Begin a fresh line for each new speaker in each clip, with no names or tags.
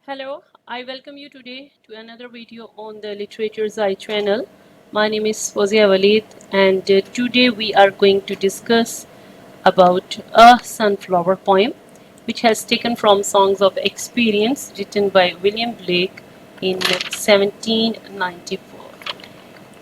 Hello, I welcome you today to another video on the Literature's Eye channel. My name is Fozia Walid and today we are going to discuss about a sunflower poem which has taken from Songs of Experience written by William Blake in 1794.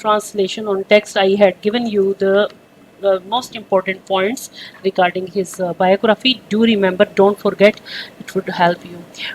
translation on text, I had given you the most important points regarding his biography. Do remember, don't forget, it would help you.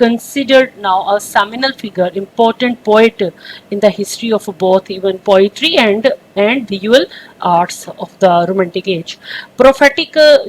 considered now a seminal figure, important poet in the history of both even poetry and visual arts of the romantic age. Prophetic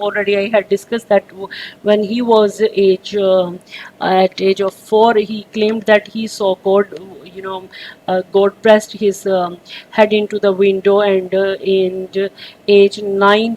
already I had discussed that when he was at age of 4 he claimed that he saw God, God pressed his head into the window, and in age 9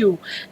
2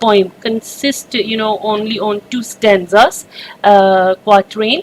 poem consist only on 2 stanzas, quatrain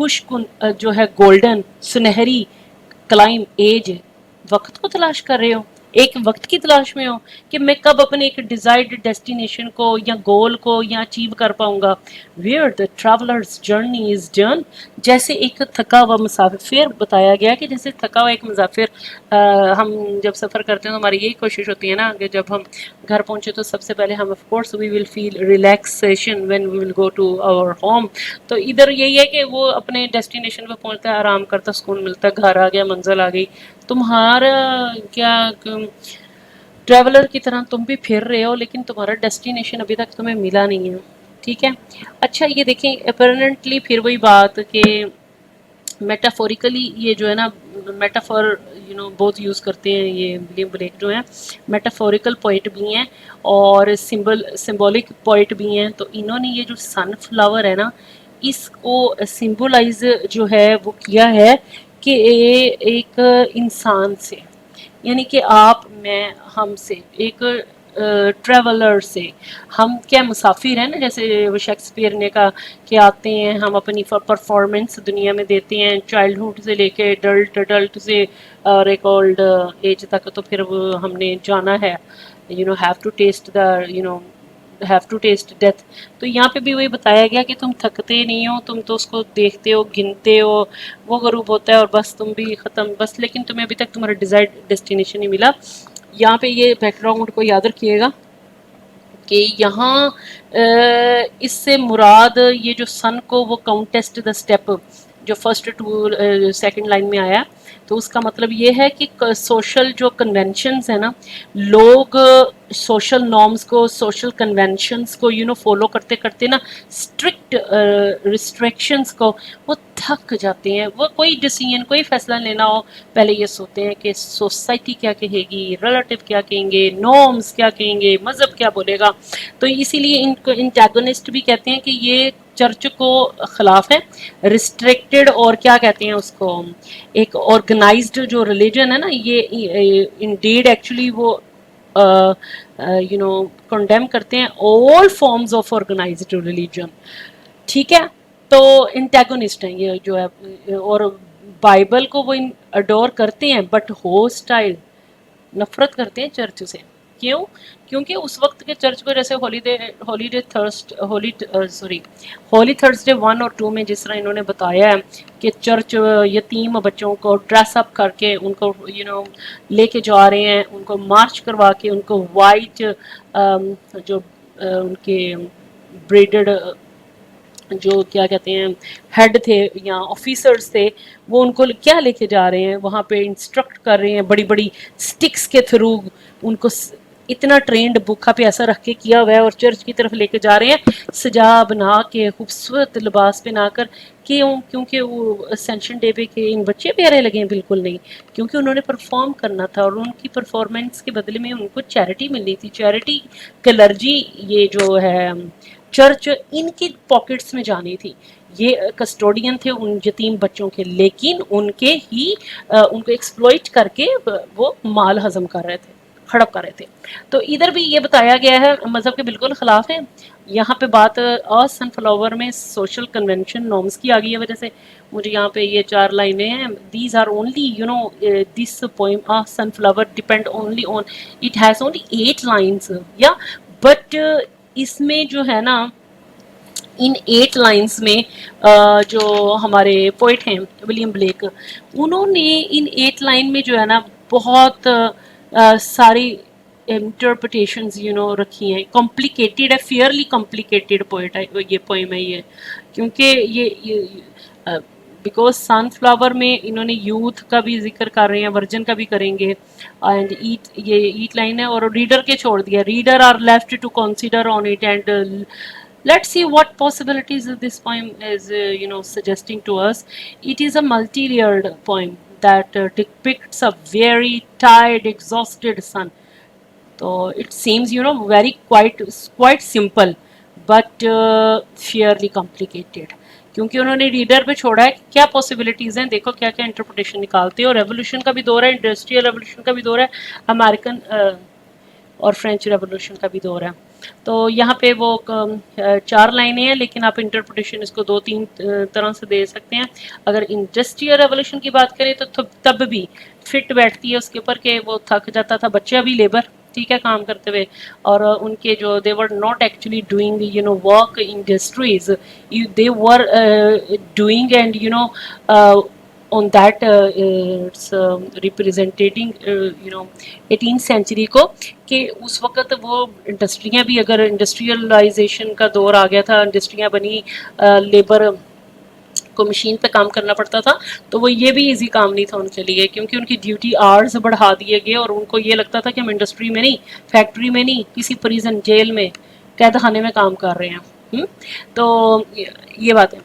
خوش جو ہے golden سنہری climb age وقت کو تلاش کر رہے ہو, ایک وقت کی تلاش میں ہو کہ میں کب اپنے ایک ڈیزائرڈ ڈیسٹینیشن کو یا گول کو یا اچیو کر پاؤں گا. Where the travellers journey is done, جیسے ایک تھکا ہوا مسافر بتایا گیا کہ جیسے تھکا ہوا ایک مسافر, ہم جب سفر کرتے ہیں تو ہماری یہی کوشش ہوتی ہے نا کہ جب ہم گھر پہنچے تو سب سے پہلے ہم of course we will feel relaxation when we will go to our home. تو ادھر یہی ہے کہ وہ اپنے ڈیسٹینیشن پہ پہنچتا ہے, آرام کرتا, سکون ملتا ہے, گھر آ گیا, منزل آ گئی. تمہارا کیا ٹریولر کی طرح تم بھی پھر رہے ہو لیکن تمہارا ڈیسٹینیشن ابھی تک تمہیں ملا نہیں ہے. ٹھیک ہے, اچھا یہ دیکھیں اپیرنٹلی پھر وہی بات کہ میٹافوریکلی یہ جو ہے نا میٹافور بہت یوز کرتے ہیں یہ ولیم بلیک جو ہیں, میٹافوریکل پوئٹ بھی ہیں اور سمبولک پوئٹ بھی ہیں. تو انہوں نے یہ جو سن فلاور ہے نا اس کو سمبولائز جو ہے وہ کیا ہے کہ ایک انسان سے, یعنی کہ آپ میں ہم سے ایک ٹریولر سے, ہم کیا مسافر ہیں نا, جیسے وہ شیکسپیئر نے کہا کہ آتے ہیں ہم اپنی پرفارمنس دنیا میں دیتے ہیں چائلڈہڈ سے لے کے اڈلٹ سے اور ایک اولڈ ایج تک, تو پھر وہ ہم نے جانا ہے have to taste the have to taste death. تو یہاں پہ بھی وہی بتایا گیا کہ تم تھکتے نہیں ہو, تم تو اس کو دیکھتے ہو, گنتے ہو, وہ غروب ہوتا ہے اور بس تم بھی ختم بس, لیکن تمہیں ابھی تک تمہارا ڈیزائرڈ ڈیسٹینیشن نہیں ملا. یہاں پہ یہ بیک گراؤنڈ کو یاد رکھیے گا کہ یہاں اس سے مراد یہ جو سن کو وہ کاؤنٹسٹ دا اسٹیپ جو فرسٹ ٹو سیکنڈ لائن میں آیا, تو اس کا مطلب یہ ہے کہ سوشل جو کنونشنز ہیں نا, لوگ سوشل نارمز کو سوشل کنونشنز کو فالو کرتے کرتے نا اسٹرکٹ ریسٹرکشنز کو وہ تھک جاتے ہیں. وہ کوئی ڈیسیژن کوئی فیصلہ لینا ہو پہلے یہ سوچتے ہیں کہ سوسائٹی کیا کہے گی, ریلیٹیو کیا کہیں گے, نارمز کیا کہیں گے, مذہب کیا بولے گا. تو اسی لیے ان کو انٹیگونسٹ بھی کہتے ہیں کہ یہ چرچ کو خلاف ہے, ریسٹرکٹیڈ اور کیا کہتے ہیں اس کو ایک آرگنائزڈ جو ریلیجن ہے نا, یہ انڈیڈ ایکچولی وہ کنڈیم کرتے ہیں all forms of organized religion. ٹھیک ہے, تو انٹیگونسٹ ہیں یہ جو ہے, اور بائبل کو وہ اڈور کرتے ہیں بٹ ہوسٹائل نفرت کرتے ہیں چرچ سے. کیوں؟ کیونکہ اس وقت کے چرچ کو جیسے ہولی تھرسڈے 1 اور 2 میں جس طرح انہوں نے بتایا ہے کہ چرچ یتیم بچوں کو ڈریس اپ کر کے ان کو لے کے جا رہے ہیں, ان کو مارچ کروا کے, ان کو وائٹ جو ان کے بریڈڈ جو کیا کہتے ہیں ہیڈ تھے یا آفیسرز تھے, وہ ان کو کیا لے کے جا رہے ہیں وہاں پہ انسٹرکٹ کر رہے ہیں بڑی بڑی سٹکس کے تھرو, ان کو اتنا ٹرینڈ بکھا پہ ایسا رکھ کے کیا ہوا ہے اور چرچ کی طرف لے کے جا رہے ہیں سجا بنا کے خوبصورت لباس پہنا کر. کیونکہ وہ اسینشن ڈے پہ کہ ان بچے پیارے لگے ہیں, بالکل نہیں, کیونکہ انہوں نے پرفارم کرنا تھا اور ان کی پرفارمنس کے بدلے میں ان کو چیریٹی ملنی تھی. چیریٹی کلرجی یہ جو ہے چرچ ان کی پاکٹس میں جانی تھی, یہ کسٹوڈین تھے ان یتیم بچوں کے, لیکن ان کے ہی ان کو ایکسپلوئٹ کر کے وہ مال ہضم کر رہے تھے, ہڑپ کر رہے تھے. تو ادھر بھی یہ بتایا گیا ہے مذہب کے بالکل خلاف ہے. یہاں پہ بات سن فلاور میں سوشل کنونشن نارمز کی آ گئی ہے, وجہ سے مجھے یہاں پہ یہ 4 لائنیں ہیں. These are only this poem sun flower depend only on it has only 8 lines یا بٹ اس میں جو ہے نا ان 8 لائنس میں جو ہمارے پوئٹ ہیں ولیم بلیک, انہوں نے ان 8 لائن میں جو ہے نا بہت ساری انٹرپریٹیشنز رکھی ہیں. کمپلیکیٹڈ ہے, فیئرلی کمپلیکیٹڈ پوئٹ ہے یہ پوئم ہے یہ, کیونکہ یہ بیکاز سن فلاور میں انہوں نے یوتھ کا بھی ذکر کر رہے ہیں, ورجن کا بھی کریں گے, اینڈ یہ 8 لائن ہے اور ریڈر کے چھوڑ دیا. Reader are left to consider on it and let's see what possibilities this poem is suggesting to us. It is a multi-layered poem that depicts a very tired, exhausted sun. So it seems very quite simple but fairly complicated. کیونکہ انہوں نے reader پہ چھوڑا ہے کیا possibilities ہیں, دیکھو کیا کیا انٹرپریٹیشن نکالتے ہو. ریولیوشن کا بھی دور ہے, انڈسٹریل ریولیوشن کا بھی دور ہے, امریکن اور فرینچ ریولیوشن کا بھی دور ہے. تو یہاں پہ وہ 4 لائنیں ہیں، لیکن آپ انٹرپریٹیشن اس کو 2-3 طرح سے دے سکتے ہیں. اگر انڈسٹریل ریولوشن کی بات کریں تو تب بھی فٹ بیٹھتی ہے اس کے اوپر کہ وہ تھک جاتا تھا بچہ بھی، لیبر، ٹھیک ہے، کام کرتے ہوئے، اور ان کے جو they were not actually doing work industries, they were doing and on that it's representing 18th century کو، کہ اس وقت وہ انڈسٹریاں بھی، اگر انڈسٹریلائزیشن کا دور آ گیا تھا، انڈسٹریاں بنی، لیبر کو مشین پہ کام کرنا پڑتا تھا، تو وہ یہ بھی ایزی کام نہیں تھا ان کے لیے، کیونکہ ان کی ڈیوٹی آورز بڑھا دیے گئے، اور ان کو یہ لگتا تھا کہ ہم انڈسٹری میں نہیں، فیکٹری میں نہیں، کسی پریزن جیل میں، قید خانے میں کام کر رہے ہیں. تو یہ بات ہے.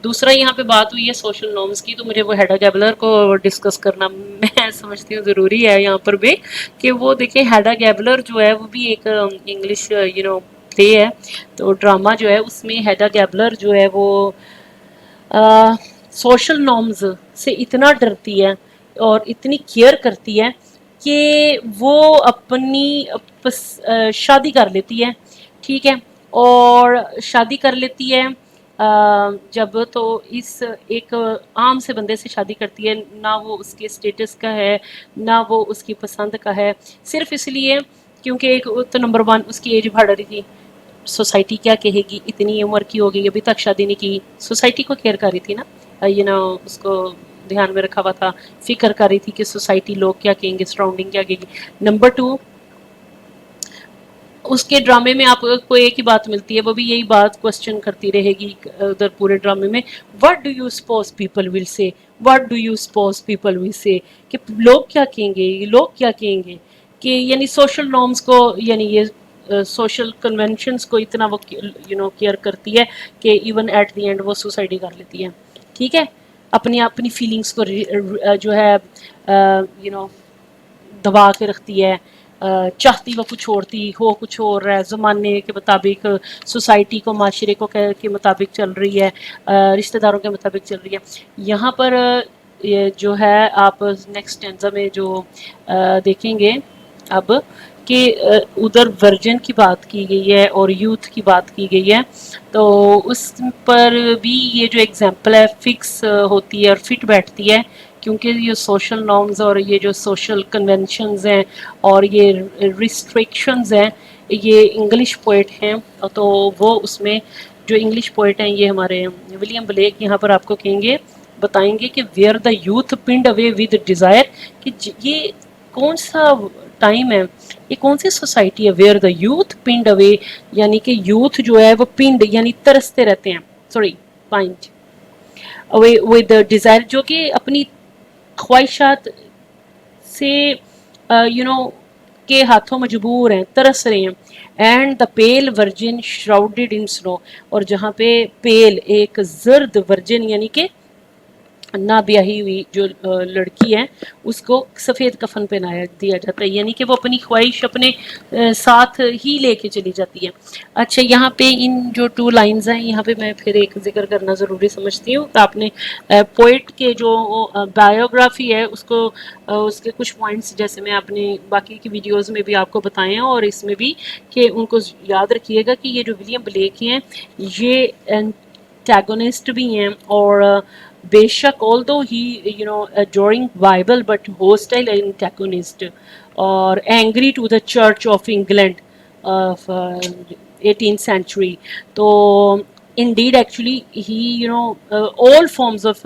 دوسرا یہاں پہ بات ہوئی ہے سوشل نارمز کی، تو مجھے وہ ہیڈا گیبلر کو ڈسکس کرنا میں سمجھتی ہوں ضروری ہے یہاں پر بھی، کہ وہ دیکھیں ہیڈا گیبلر جو ہے وہ بھی ایک انگلش پلے ہے، تو ڈرامہ جو ہے اس میں ہیڈا گیبلر جو ہے وہ سوشل نارمز سے اتنا ڈرتی ہے اور اتنی کیئر کرتی ہے کہ وہ اپنی شادی کر لیتی ہے، ٹھیک ہے، اور شادی کر لیتی ہے جب، تو اس ایک عام سے بندے سے شادی کرتی ہے، نہ وہ اس کے اسٹیٹس کا ہے، نہ وہ اس کی پسند کا ہے، صرف اس لیے کیونکہ ایک تو نمبر 1 اس کی ایج بڑھ رہی تھی، سوسائٹی کیا کہے گی، اتنی عمر کی ہو گئی ابھی تک شادی نہیں کی، سوسائٹی کو کیئر کر رہی تھی نا، اس کو دھیان میں رکھا ہوا تھا، فکر کر رہی تھی کہ سوسائٹی لوگ کیا کہیں گے، سراؤنڈنگ کیا کہے گی. نمبر 2 اس کے ڈرامے میں آپ کو ایک ہی بات ملتی ہے، وہ بھی یہی بات کوسچن کرتی رہے گی ادھر پورے ڈرامے میں، what do you suppose people will say, what do you suppose people will say, کہ لوگ کیا کہیں گے، لوگ کیا کہیں گے، کہ یعنی سوشل نارمز کو، یعنی یہ سوشل کنونشنز کو اتنا وہ کیئر کرتی ہے کہ ایون ایٹ دی اینڈ وہ سوسائڈ کر لیتی ہے، ٹھیک ہے، اپنی فیلنگس کو جو ہے دبا کے رکھتی ہے، چاہتی وہ کچھ ہوتی ہو، کچھ اور ہے، زمانے کے مطابق، سوسائٹی کو، معاشرے کو کے مطابق چل رہی ہے، رشتہ داروں کے مطابق چل رہی ہے. یہاں پر یہ جو ہے آپ نیکسٹ ٹینزا میں جو دیکھیں گے اب، کہ ادھر ورجن کی بات کی گئی ہے اور یوتھ کی بات کی گئی ہے، تو اس پر بھی یہ جو ایگزامپل ہے فکس ہوتی ہے اور فٹ بیٹھتی ہے، کیونکہ یہ سوشل نارمز اور یہ جو سوشل کنونشنز ہیں اور یہ ریسٹرکشنز ہیں، یہ انگلش پوئٹ ہیں، تو وہ اس میں جو انگلش پوئٹ ہیں یہ ہمارے ولیم بلیک یہاں پر آپ کو کہیں گے، بتائیں گے کہ ویئر دا یوتھ پنڈ اوے ود ڈیزائر، کہ یہ کون سا ٹائم ہے، یہ کون سی سوسائٹی ہے، ویئر دا یوتھ پنڈ اوے، یعنی کہ یوتھ جو ہے وہ پنڈ یعنی ترستے رہتے ہیں، sorry point away with Dzire, جو کہ اپنی خواہشات سے کے ہاتھوں مجبور ہیں، ترس رہے ہیں. اینڈ دا پیل ورجن شراؤڈیڈ ان سنو، اور جہاں پہ پیل ایک زرد ورجن یعنی کہ نہ بیاہی ہوئی جو لڑکی ہے اس کو سفید کفن پہنایا دیا جاتا ہے، یعنی کہ وہ اپنی خواہش اپنے ساتھ ہی لے کے چلی جاتی ہے. اچھا یہاں پہ ان جو 2 لائنز ہیں یہاں پہ میں پھر ایک ذکر کرنا ضروری سمجھتی ہوں کہ آپ نے پوئٹ کے جو بایوگرافی ہے اس کو اس کے کچھ پوائنٹس جیسے میں اپنے باقی کی ویڈیوز میں بھی آپ کو بتائے ہیں اور اس میں بھی، کہ ان کو یاد رکھیے گا کہ یہ جو ولیم بلیک ہیں یہ انٹیگونسٹ بھی ہیں، اور بے شک although he adoring Bible but hostile antagonist اور angry to the Church of England of 18th century. تو indeed actually he all forms of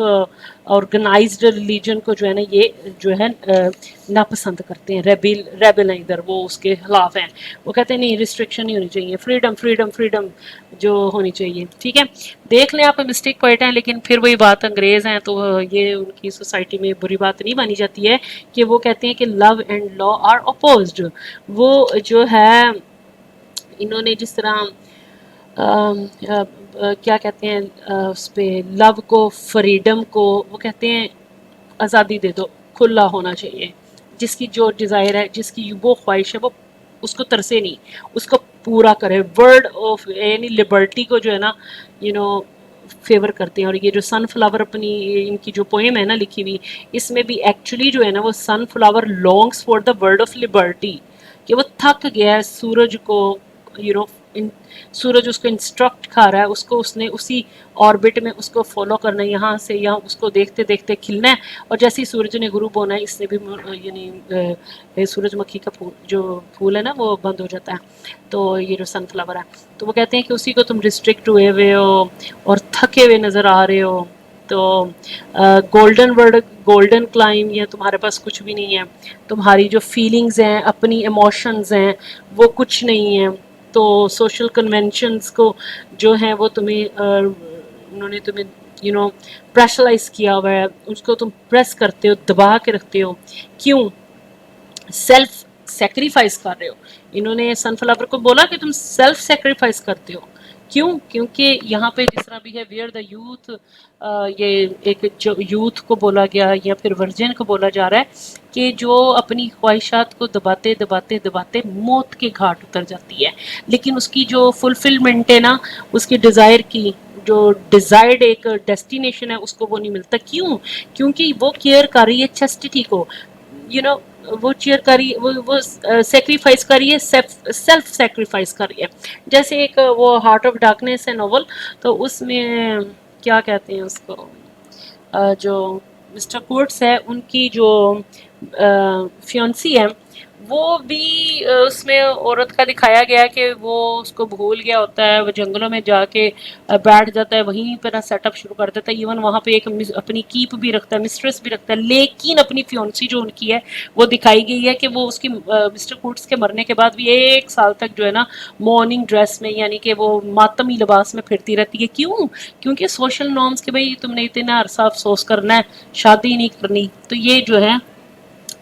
organized religion کو جو ہے نا یہ جو ہے ناپسند کرتے ہیں، ریبل ہیں ادھر، وہ اس کے خلاف ہیں، وہ کہتے ہیں نہیں ریسٹرکشن نہیں ہونی چاہیے، فریڈم فریڈم فریڈم جو ہونی چاہیے، ٹھیک ہے. دیکھ لیں آپ مسٹیک پوائٹ ہیں، لیکن پھر وہی بات انگریز ہیں تو یہ ان کی سوسائٹی میں بری بات نہیں مانی جاتی ہے کہ وہ کہتے ہیں کہ لو اینڈ لا آر اپوزڈ. وہ جو ہے انہوں نے جس طرح کیا کہتے ہیں اس پہ لو کو، فریڈم کو وہ کہتے ہیں آزادی دے دو، کھلا ہونا چاہیے، جس کی جو ڈیزائر ہے، جس کی وہ خواہش ہے وہ اس کو ترسے نہیں، اس کو پورا کرے. ورڈ آف یعنی لبرٹی کو جو ہے نا فیور کرتے ہیں. اور یہ جو سن فلاور اپنی ان کی جو پوئم ہے نا لکھی ہوئی، اس میں بھی ایکچولی جو ہے نا وہ sunflower longs for the word of liberty, کہ وہ تھک گیا ہے سورج کو سورج اس کو انسٹرکٹ کھا رہا ہے، اس کو اس نے اسی آربٹ میں اس کو فالو کرنا ہے، یہاں سے یہاں اس کو دیکھتے دیکھتے کھلنا ہے، اور جیسے ہی سورج نے غروب ہونا ہے اس نے بھی سورج مکھی کا پھول جو پھول ہے نا وہ بند ہو جاتا ہے، تو یہ جو سن فلاور ہے، تو وہ کہتے ہیں کہ اسی کو تم ریسٹرکٹ ہوئے ہوئے ہو اور تھکے ہوئے نظر آ رہے ہو، تو گولڈن ورڈ گولڈن کلائم، یہ تمہارے پاس کچھ بھی نہیں ہے، تمہاری جو فیلنگز ہیں، اپنی ایموشنز ہیں، وہ کچھ نہیں ہیں، تو سوشل کنونشنز کو جو ہیں وہ تمہیں انہوں نے تمہیں پریشرائز کیا ہوا ہے، اس کو تم پریس کرتے ہو، دبا کے رکھتے ہو، کیوں؟ سیلف سیکریفائس کر رہے ہو، انہوں نے سن فلاور کو بولا کہ تم سیلف سیکریفائس کرتے ہو، کیوں؟ کیونکہ یہاں پہ جس طرح بھی ہے ویئر دا یوتھ، یہ ایک جو یوتھ کو بولا گیا یا پھر ورجن کو بولا جا رہا ہے کہ جو اپنی خواہشات کو دباتے دباتے دباتے موت کے گھاٹ اتر جاتی ہے، لیکن اس کی جو فلفلمنٹ ہے نا، اس کی ڈیزائر کی جو ڈیزائرڈ ایک ڈیسٹینیشن ہے اس کو وہ نہیں ملتا، کیوں؟ کیونکہ وہ کیئر کر رہی ہے چسٹٹی کو، وہ چیئر کری، وہ سیکریفائس کری ہے، سیلف سیکریفائس کری ہے، جیسے ایک وہ ہارٹ آف ڈارکنیس ہے ناول، تو اس میں کیا کہتے ہیں اس کو، جو مسٹر کورٹس ہے ان کی جو فیونسی ہے، وہ بھی اس میں عورت کا دکھایا گیا کہ وہ اس کو بھول گیا ہوتا ہے، وہ جنگلوں میں جا کے بیٹھ جاتا ہے، وہیں پہ نا سیٹ اپ شروع کر دیتا ہے، ایون وہاں پہ ایک اپنی کیپ بھی رکھتا ہے، مسٹریس بھی رکھتا ہے، لیکن اپنی فیونسی جو ان کی ہے وہ دکھائی گئی ہے کہ وہ اس کی مسٹر کوٹس کے مرنے کے بعد بھی 1 سال تک جو ہے نا مارننگ ڈریس میں، یعنی کہ وہ ماتمی لباس میں پھرتی رہتی ہے، کیوں؟ کیونکہ سوشل نارمز کے بھائی تم نے اتنا عرصہ افسوس کرنا ہے، شادی نہیں کرنی، تو یہ جو ہے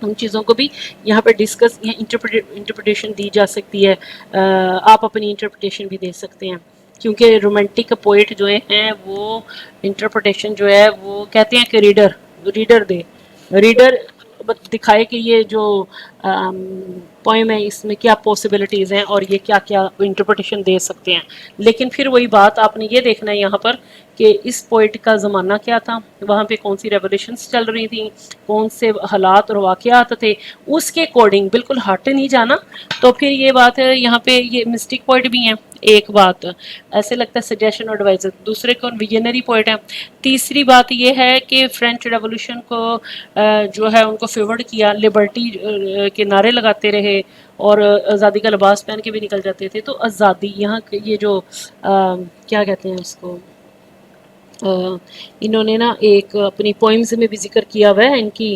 ان چیزوں کو بھی یہاں پہ ڈسکس یا انٹرپریٹیشن دی جا سکتی ہے، آپ اپنی انٹرپریٹیشن بھی دے سکتے ہیں، کیونکہ رومانٹک پوئٹ جو ہیں وہ انٹرپریٹیشن جو ہے وہ کہتے ہیں کہ ریڈر دے، ریڈر دکھائے کہ یہ جو پوئم ہے اس میں کیا پاسبلٹیز ہیں اور یہ کیا کیا انٹرپریٹیشن دے سکتے ہیں، لیکن پھر وہی بات آپ نے یہ دیکھنا ہے یہاں پر کہ اس پوئٹ کا زمانہ کیا تھا، وہاں پہ کون سی ریولیوشنز چل رہی تھیں، کون سے حالات اور واقعات تھے، اس کے اکارڈنگ بالکل ہٹ نہیں جانا، تو پھر یہ بات ہے یہاں پہ یہ مسٹک پوئٹ بھی ہیں، ایک بات ایسے لگتا ہے سجیشن اور ایڈوائزر، دوسرے کو ویژنری پوئٹ ہیں، تیسری بات یہ ہے کہ فرینچ ریولوشن کو جو ہے ان کو فیورڈ کیا، لبرٹی کے نعرے لگاتے رہے اور آزادی کا لباس پہن کے بھی نکل جاتے تھے، تو آزادی یہاں یہ جو کیا کہتے ہیں اس کو، انہوں نے نا ایک اپنی پوئمز میں بھی ذکر کیا ہوا ہے ان کی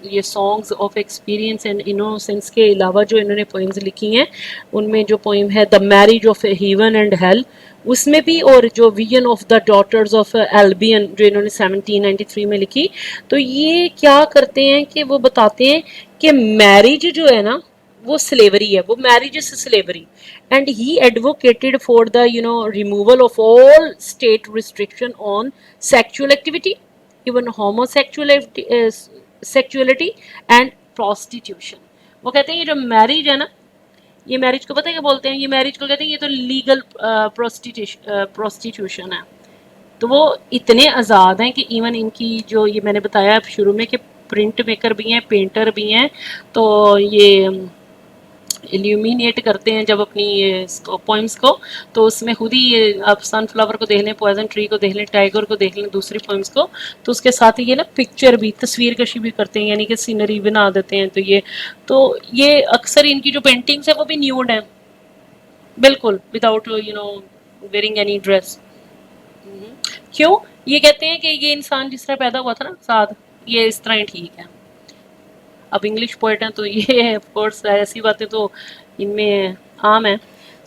یہ songs of experience and innocence کے علاوہ جو انہوں نے پوئمز لکھی ہیں، ان میں جو پوئم ہے the marriage of heaven and hell, اس میں بھی، اور جو vision of the daughters of Albion جو انہوں نے 1793 میں لکھی، تو یہ کیا کرتے ہیں کہ وہ بتاتے ہیں کہ میرج جو ہے نا وہ سلیوری ہے، وہ marriage is slavery, and he advocated for the removal of all state restriction on sexual activity, even homo sexuality and prostitution, وہ کہتے ہیں یہ جو میرج ہے نا، یہ میرج کو پتہ ہے کیا بولتے ہیں، یہ میرج کو کہتے ہیں یہ تو لیگل پروسٹیٹیوشن ہے، تو وہ اتنے آزاد ہیں کہ ایون ان کی جو یہ میں نے بتایا شروع میں کہ پرنٹ میکر بھی ہیں، پینٹر بھی ہیں، تو یہ ایلیومینیٹ کرتے ہیں جب اپنی پوئمس کو، تو اس میں خود ہی آپ سن فلاور کو دیکھ لیں، پوائزن ٹری کو دیکھ لیں، ٹائیگر کو دیکھ لیں، دوسری پوئمس کو، تو اس کے ساتھ ہی یہ نا پکچر بھی، تصویر کشی بھی کرتے ہیں، یعنی کہ سینری بنا دیتے ہیں، تو یہ اکثر ان کی جو پینٹنگس ہیں وہ بھی نیوڈ ہیں، بالکل وداؤٹ ویئرنگ اینی ڈریس، کیوں؟ یہ کہتے ہیں کہ یہ انسان جس طرح پیدا ہوا تھا نا ساتھ، یہ اس طرح ہی ٹھیک ہے، اب انگلش پوئٹ ہیں تو یہ آف کورس ایسی باتیں تو ان میں عام ہیں،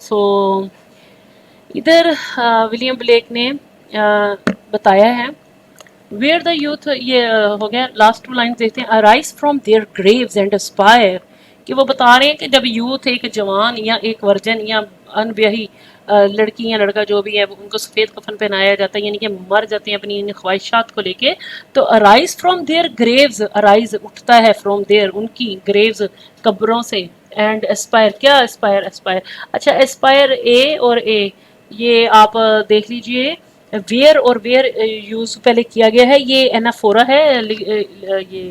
سو ادھر ولیم بلیک نے بتایا ہے ویئر دا یوتھ، یہ ہو گیا لاسٹ 2 لائنز دیکھتے ہیں، arise from their graves and aspire, کہ وہ بتا رہے ہیں کہ جب یوتھ ایک جوان یا ایک ورجن یا ان بیاہی لڑکی یا لڑکا جو بھی ہے ان کو سفید کفن پہنایا جاتا ہے، یعنی کہ مر جاتے ہیں اپنی ان خواہشات کو لے کے، تو arise from their graves, arise اٹھتا ہے فرام دیئر ان کی گریوز قبروں سے، اینڈ اسپائر، کیا اسپائر، اسپائر، اچھا اسپائر اے اور اے یہ آپ دیکھ لیجئے، ویئر اور ویئر یوز پہلے کیا گیا ہے، یہ اینافورا ہے، یہ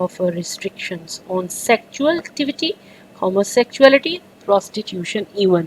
of restrictions on sexual activity, homosexuality, prostitution even।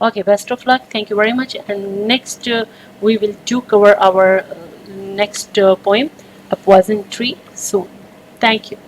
Okay, best of luck, thank you very much, and next we will do cover our next poem, A Poison Tree, soon. Thank you.